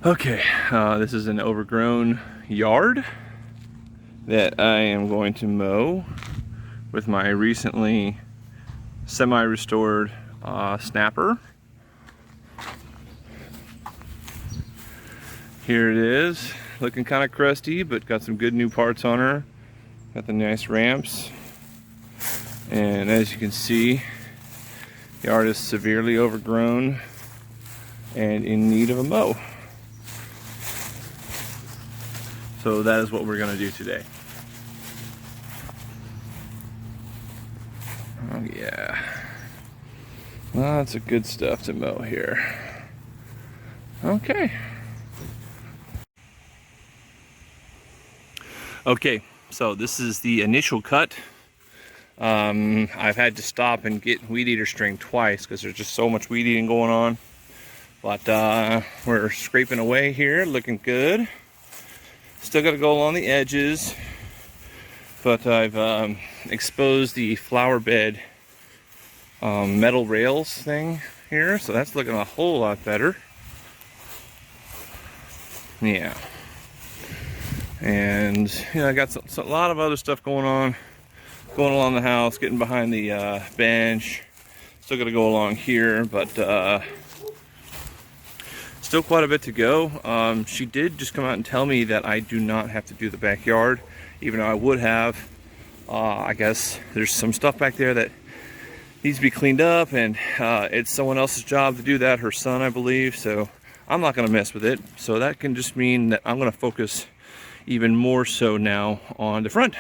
Okay, this is an overgrown yard that I am going to mow with my recently semi-restored snapper. Here it is, looking kind of crusty, but got some good new parts on her. Got the nice ramps, and as you can see, the yard is severely overgrown and in need of a mow. So that is what we're going to do today. Oh yeah, lots of good stuff to mow here. Okay. Okay, so this is the initial cut. I've had to stop and get weed eater string twice because there's just so much weed eating going on. But we're scraping away here, looking good. Still got to go along the edges, but I've exposed the flower bed metal rails thing here, so that's looking a whole lot better. Yeah. And you know, I got a lot of other stuff going along the house, getting behind the bench. Still got to go along here, but still quite a bit to go. She did just come out and tell me that I do not have to do the backyard, even though I would have. I guess there's some stuff back there that needs to be cleaned up, and it's someone else's job to do that, her son, I believe. So I'm not going to mess with it. So that can just mean that I'm going to focus even more so now on the front.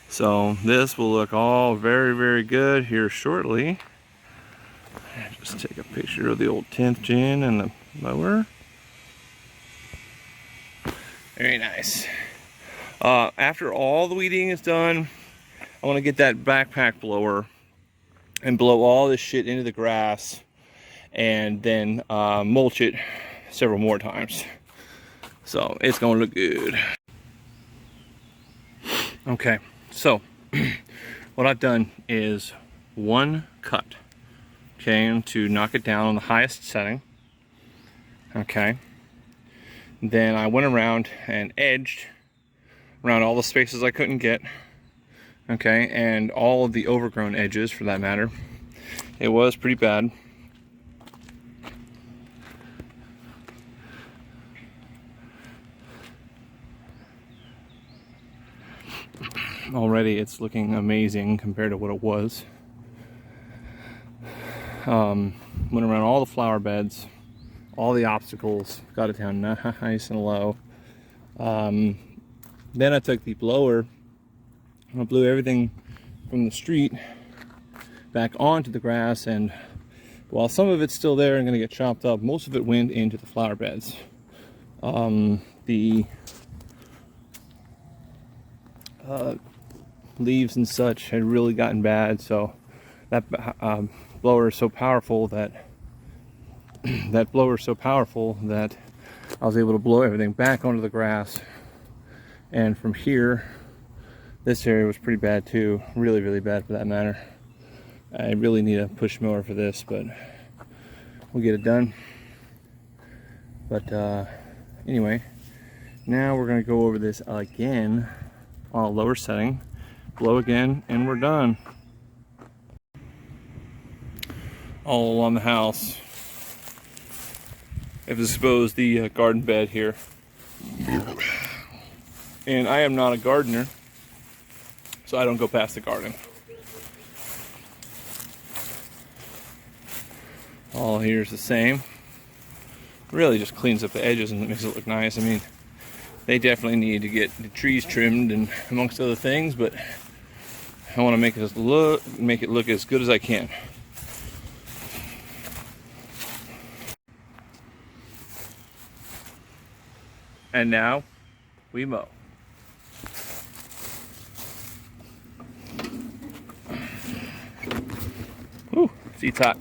So this will look all very, very good here shortly. Just take a picture of the old 10th gen and the mower. Very nice. After all the weeding is done, I want to get that backpack blower and blow all this shit into the grass, and then mulch it several more times. So it's gonna look good. Okay, so what I've done is one cut, okay, to knock it down on the highest setting. Okay, then I went around and edged around all the spaces I couldn't get, okay, and all of the overgrown edges for that matter. It was pretty bad. Already it's looking amazing compared to what it was. Went around all the flower beds, all the obstacles, got it down nice and low. Then I took the blower and I blew everything from the street back onto the grass, and while some of it's still there and gonna get chopped up, most of it went into the flower beds. The leaves and such had really gotten bad, so that blower is so powerful that I was able to blow everything back onto the grass. And from here, this area was pretty bad too, really, really bad for that matter. I really need a push mower for this, but we'll get it done. But anyway, now we're gonna go over this again on a lower setting, blow again, and we're done. All along the house, I've exposed the garden bed here. And I am not a gardener, so I don't go past the garden. All here is the same. Really just cleans up the edges and makes it look nice. I mean, they definitely need to get the trees trimmed and amongst other things, but I want to make it look as good as I can. And now we mow. Whew, seat's hot.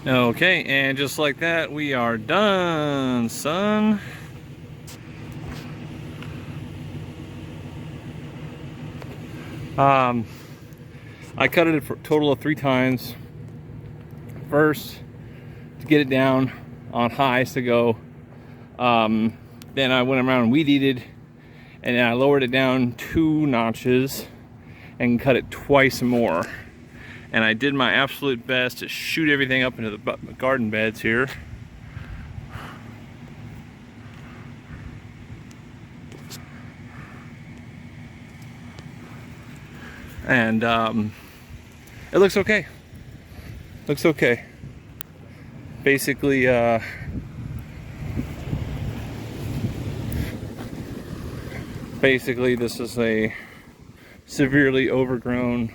Okay, and just like that, we are done, son. I cut it for a total of 3 times. First, to get it down on highs to go. Then I went around and weed eated, and then I lowered it down 2 notches and cut it twice more. And I did my absolute best to shoot everything up into the garden beds here. And it looks okay. Looks okay. Basically, this is a severely overgrown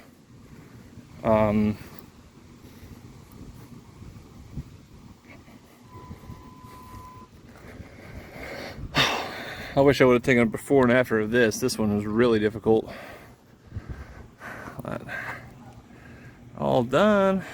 I wish I would have taken a before and after of this. This one was really difficult. But all done.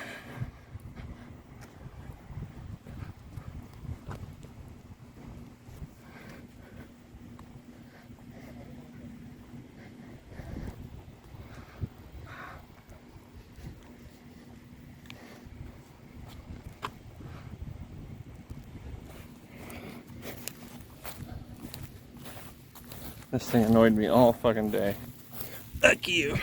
This thing annoyed me all fucking day. Fuck you.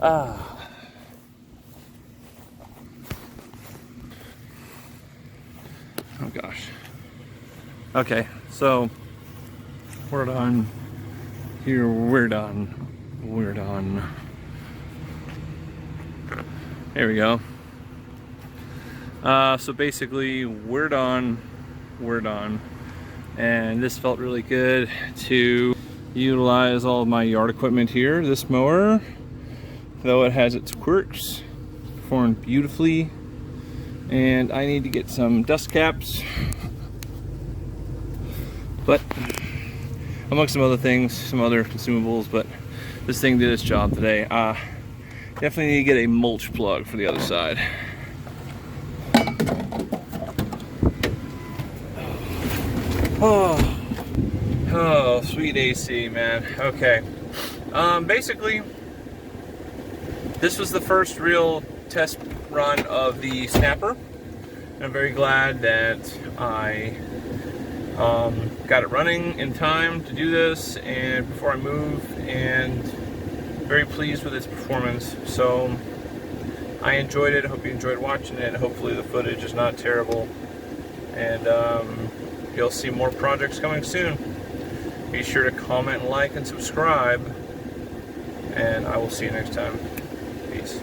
Ah. Oh gosh. Okay, so we're done. Here, we're done. We're done. There we go. So basically, we're done. We're done. And this felt really good to utilize all of my yard equipment here. This mower, though it has its quirks, performed beautifully. And I need to get some dust caps. But amongst some other things, some other consumables, but this thing did its job today. Definitely need to get a mulch plug for the other side. Oh, sweet AC, man. Okay. Basically, this was the first real test run of the snapper. I'm very glad that I got it running in time to do this and before I move, and very pleased with its performance. So I enjoyed it. I hope you enjoyed watching it. Hopefully the footage is not terrible, and you'll see more projects coming soon. Be sure to comment, like, and subscribe, and I will see you next time. Peace.